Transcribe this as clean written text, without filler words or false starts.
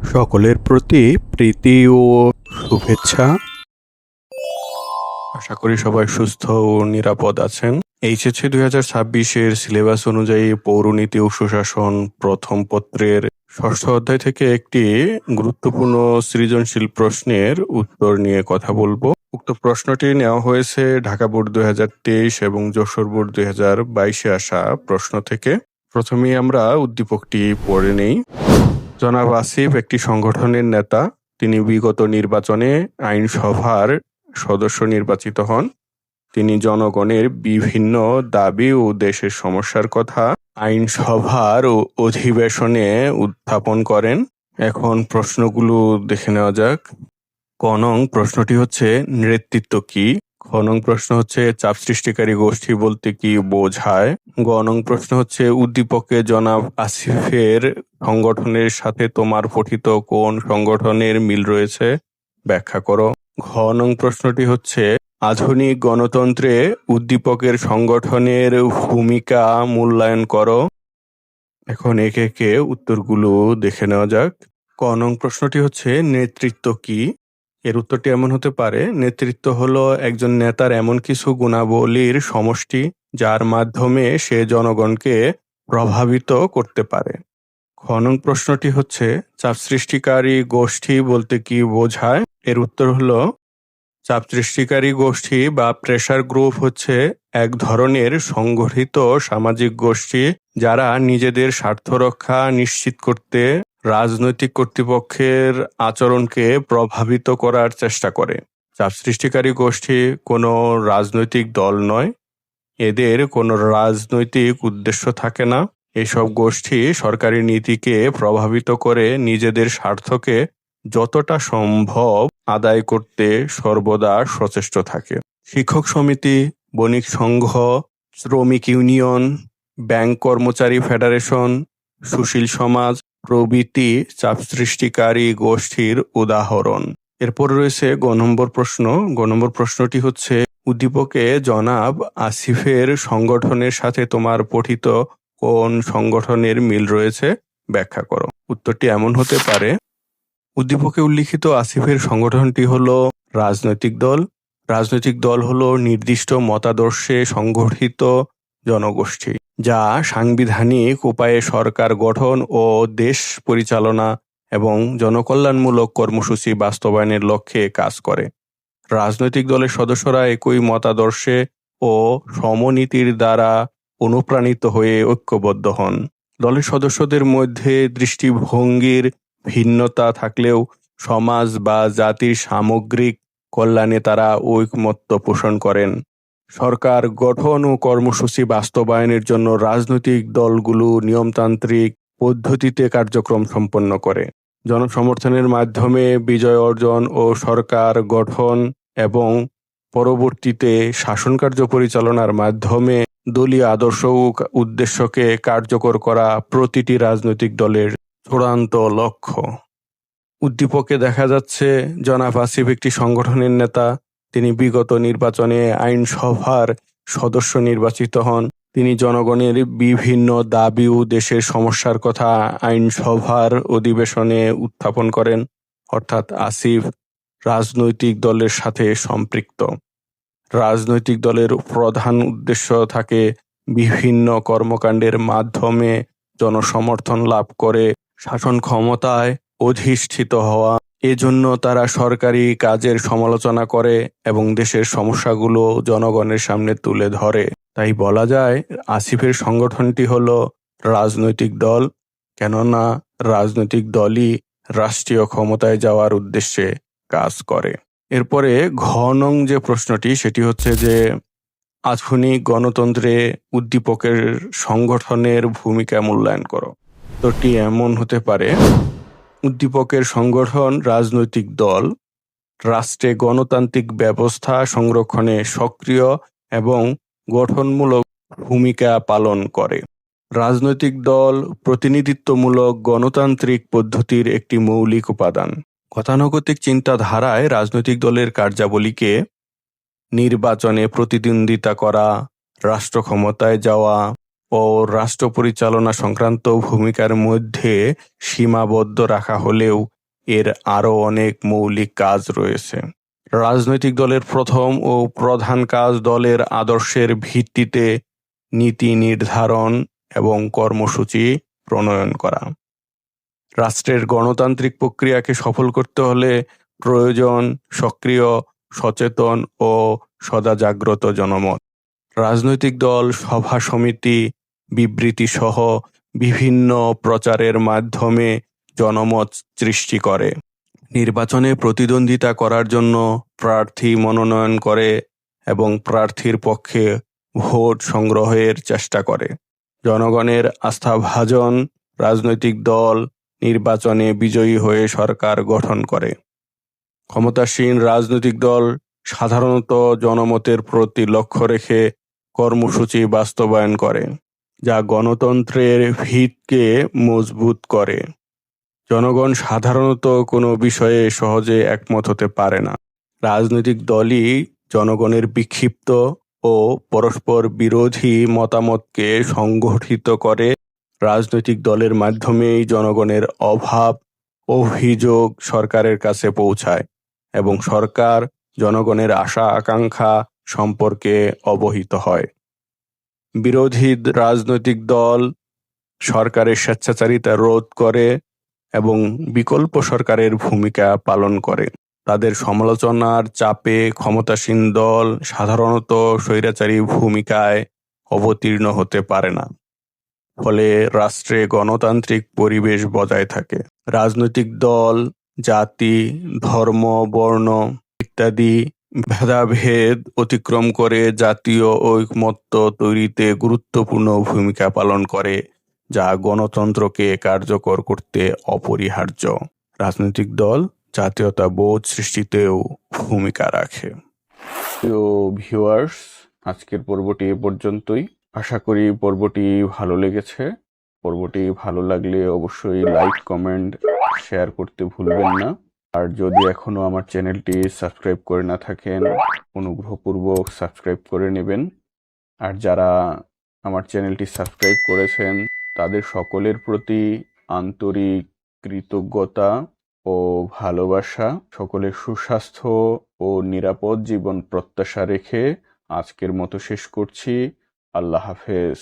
সকলের প্রতি প্রীতি ও শুভেচ্ছা। আশা করি সবাই সুস্থ ও নিরাপদ আছেন। এইচএসসি 2026-এর সিলেবাস অনুযায়ী পৌরনীতি ও সুশাসন প্রথম পত্রের ষষ্ঠ অধ্যায় থেকে একটি গুরুত্বপূর্ণ সৃজনশীল প্রশ্নের উত্তর নিয়ে কথা বলবো। উক্ত প্রশ্নটি নেওয়া হয়েছে ঢাকা বোর্ড 2023 এবং যশোর বোর্ড 2022-এ আসা প্রশ্ন থেকে। প্রথমেই আমরা উদ্দীপকটি পড়ে নেই। জনাব আসিফ একটি সংগঠনের নেতা। তিনি বিগত নির্বাচনে আইনসভার সদস্য নির্বাচিত হন। তিনি জনগণের বিভিন্ন দাবি ও দেশের সমস্যার কথা আইনসভার অধিবেশনে উত্থাপন করেন। এখন প্রশ্নগুলো দেখে নেওয়া যাক। ক নং প্রশ্নটি হচ্ছে নেতৃত্ব কি? খ নং প্রশ্ন হচ্ছে চাপ সৃষ্টিকারী গোষ্ঠী বলতে কি বোঝায়? গ নং প্রশ্ন হচ্ছে উদ্দীপকে জনাব আসিফের সংগঠনের সাথে তোমার পঠিত কোন সংগঠনের মিল রয়েছে ব্যাখ্যা করো। ঘ নং প্রশ্নটি হচ্ছে আধুনিক গণতন্ত্রে উদ্দীপকের সংগঠনের ভূমিকা মূল্যায়ন করো। এখন একে একে উত্তরগুলো দেখে নেওয়া যাক। ক নং প্রশ্নটি হচ্ছে নেতৃত্ব কি? এর উত্তরটি এমন হতে পারে, নেতৃত্ব হলো একজন নেতার এমন কিছু গুণাবলীর সমষ্টি যার মাধ্যমে সে জনগণকে প্রভাবিত করতে পারে। খ নং প্রশ্নটি হচ্ছে চাপ সৃষ্টিকারী গোষ্ঠী বলতে কি বোঝায়? এর উত্তর হলো চাপ সৃষ্টিকারী গোষ্ঠী বা প্রেসার গ্রুপ হচ্ছে এক ধরনের সংগঠিত সামাজিক গোষ্ঠী যারা নিজেদের স্বার্থ রক্ষা নিশ্চিত করতে রাজনৈতিক কর্তৃপক্ষের আচরণকে প্রভাবিত করার চেষ্টা করে। চাপ সৃষ্টিকারী গোষ্ঠী কোনো রাজনৈতিক দল নয়, এদের কোনো রাজনৈতিক উদ্দেশ্য থাকে না। এসব গোষ্ঠী সরকারি নীতিকে প্রভাবিত করে নিজেদের স্বার্থকে যতটা সম্ভব আদায় করতে সর্বদা সচেষ্ট থাকে। শিক্ষক সমিতি, বণিক সংঘ, শ্রমিক ইউনিয়ন, ব্যাংক কর্মচারী ফেডারেশন, সুশীল সমাজ প্রভৃতি চাপ সৃষ্টিকারী গোষ্ঠীর উদাহরণ। এরপর রয়েছে গ নম্বর প্রশ্ন। গ নম্বর প্রশ্নটি হচ্ছে উদ্দীপকে জনাব আসিফের সংগঠনের সাথে তোমার পঠিত কোন সংগঠনের মিল রয়েছে ব্যাখ্যা করো। উত্তরটি এমন হতে পারে, উদ্দীপকে উল্লিখিত আসিফের সংগঠনটি হলো রাজনৈতিক দল। রাজনৈতিক দল হলো নির্দিষ্ট মতাদর্শে সংগঠিত জনগোষ্ঠী যা সাংবিধানিক উপায়ে সরকার গঠন ও দেশ পরিচালনা এবং জনকল্যাণমূলক কর্মসূচি বাস্তবায়নের লক্ষ্যে কাজ করে। রাজনৈতিক দলের সদস্যরা একই মতাদর্শে ও সমনীতির দ্বারা অনুপ্রাণিত হয়ে ঐক্যবদ্ধ হন। দলের সদস্যদের মধ্যে দৃষ্টিভঙ্গির ভিন্নতা থাকলেও সমাজ বা জাতির সামগ্রিক কল্যাণে তারা ঐকমত্য পোষণ করেন। সরকার গঠন ও কর্মসূচি বাস্তবায়নের জন্য রাজনৈতিক দলগুলো নিয়মতান্ত্রিক পদ্ধতিতে কার্যক্রম সম্পন্ন করে। জনসমর্থনের মাধ্যমে বিজয় অর্জন ও সরকার গঠন এবং পরবর্তীতে শাসনকার্য পরিচালনার মাধ্যমে দলীয় আদর্শ ও উদ্দেশ্যকে কার্যকর করা প্রতিটি রাজনৈতিক দলের চূড়ান্ত লক্ষ্য। উদ্দীপকে দেখা যাচ্ছে জনাব আসিফ একটি সংগঠনের নেতা। তিনি বিগত নির্বাচনে আইনসভার সদস্য নির্বাচিত হন। তিনি জনগণের বিভিন্ন দাবি ও দেশের সমস্যার কথা আইনসভার অধিবেশনে উত্থাপন করেন। অর্থাৎ আসিফ রাজনৈতিক দলের সাথে সম্পৃক্ত। রাজনৈতিক দলের প্রধান উদ্দেশ্য থাকে বিভিন্ন কর্মকাণ্ডের মাধ্যমে জনসমর্থন লাভ করে শাসন ক্ষমতায় অধিষ্ঠিত হওয়া। এজন্য তারা সরকারি কাজের সমালোচনা করে এবং দেশের সমস্যাগুলো জনগণের সামনে তুলে ধরে। তাই বলা যায় আসিফের সংগঠনটি হলো রাজনৈতিক দল, কেননা রাজনৈতিক দলই রাষ্ট্রীয় ক্ষমতায় যাওয়ার উদ্দেশ্যে কাজ করে। এরপরে ঘ নং যে প্রশ্নটি সেটি হচ্ছে যে আধুনিক গণতন্ত্রে উদ্দীপকের সংগঠনের ভূমিকা মূল্যায়ন করো। উত্তরটি এমন হতে পারে, উদ্দীপকের সংগঠন রাজনৈতিক দল রাষ্ট্রে গণতান্ত্রিক ব্যবস্থা সংরক্ষণে সক্রিয় এবং গঠনমূলক ভূমিকা পালন করে। রাজনৈতিক দল প্রতিনিধিত্বমূলক গণতান্ত্রিক পদ্ধতির একটি মৌলিক উপাদান। গতানুগতিক চিন্তাধারায় রাজনৈতিক দলের কার্যাবলীকে নির্বাচনে প্রতিদ্বন্দ্বিতা করা, রাষ্ট্র ক্ষমতায় যাওয়া ও রাষ্ট্র পরিচালনা সংক্রান্ত ভূমিকার মধ্যে সীমাবদ্ধ রাখা হলেও এর আরও অনেক মৌলিক কাজ রয়েছে। রাজনৈতিক দলের প্রথম ও প্রধান কাজ দলের আদর্শের ভিত্তিতে নীতি নির্ধারণ এবং কর্মসূচি প্রণয়ন করা। রাষ্ট্রের গণতান্ত্রিক প্রক্রিয়াকে সফল করতে হলে প্রয়োজন সক্রিয়, সচেতন ও সদা জাগ্রত জনমত। রাজনৈতিক দল সভা সমিতি, বিবৃতি সহ বিভিন্ন প্রচারের মাধ্যমে জনমত সৃষ্টি করে। নির্বাচনে প্রতিদ্বন্দ্বিতা করার জন্য প্রার্থী মনোনয়ন করে এবং প্রার্থীর পক্ষে ভোট সংগ্রহের চেষ্টা করে। জনগণের আস্থাভাজন রাজনৈতিক দল নির্বাচনে বিজয়ী হয়ে সরকার গঠন করে। ক্ষমতাসীন রাজনৈতিক দল সাধারণত জনমতের প্রতি লক্ষ্য রেখে কর্মসূচি বাস্তবায়ন করে, যা গণতন্ত্রের ভিতকে মজবুত করে। জনগণ সাধারণত কোনো বিষয়ে সহজে একমত হতে পারে না। রাজনৈতিক দলই জনগণের বিক্ষিপ্ত ও পরস্পর বিরোধী মতামতকে সংগঠিত করে। রাজনৈতিক দলের মাধ্যমেই জনগণের অভাব অভিযোগ সরকারের কাছে পৌঁছায় এবং সরকার জনগণের আশা আকাঙ্ক্ষা সম্পর্কে অবহিত হয়। বিরোধী রাজনৈতিক দল সরকারের স্বেচ্ছাচারিতা রোধ করে এবং বিকল্প সরকারের ভূমিকা পালন করে। তাদের সমালোচনার চাপে ক্ষমতাসীন দল সাধারণত স্বৈরাচারী ভূমিকায় অবতীর্ণ হতে পারে না, ফলে রাষ্ট্রে গণতান্ত্রিক পরিবেশ বজায় থাকে। রাজনৈতিক দল জাতি, ধর্ম, বর্ণ ইত্যাদি ভেদাভেদ অতিক্রম করে জাতীয় ঐকমত্য তৈরিতে গুরুত্বপূর্ণ ভূমিকা পালন করে, যা গণতন্ত্রকে কার্যকর করতে অপরিহার্য। রাজনৈতিক দল জাতীয়তাবোধ সৃষ্টিতেও ভূমিকা রাখে। প্রিয় ভিউয়ার্স, আজকের পর্বটি এ পর্যন্তই। আশা করি পর্বটি ভালো লেগেছে। পর্বটি ভালো লাগলে অবশ্যই লাইক, কমেন্ট, শেয়ার করতে ভুলবেন না। আর যদি এখনো আমার চ্যানেলটি সাবস্ক্রাইব করে না থাকেন, অনুগ্রহপূর্বক সাবস্ক্রাইব করে নেবেন। আর যারা আমার চ্যানেলটি সাবস্ক্রাইব করেছেন তাদের সকলের প্রতি আন্তরিক কৃতজ্ঞতা ও ভালোবাসা। সকলের সুস্বাস্থ্য ও নিরাপদ জীবন প্রত্যাশা রেখে আজকের মতো শেষ করছি। আল্লাহ হাফেজ।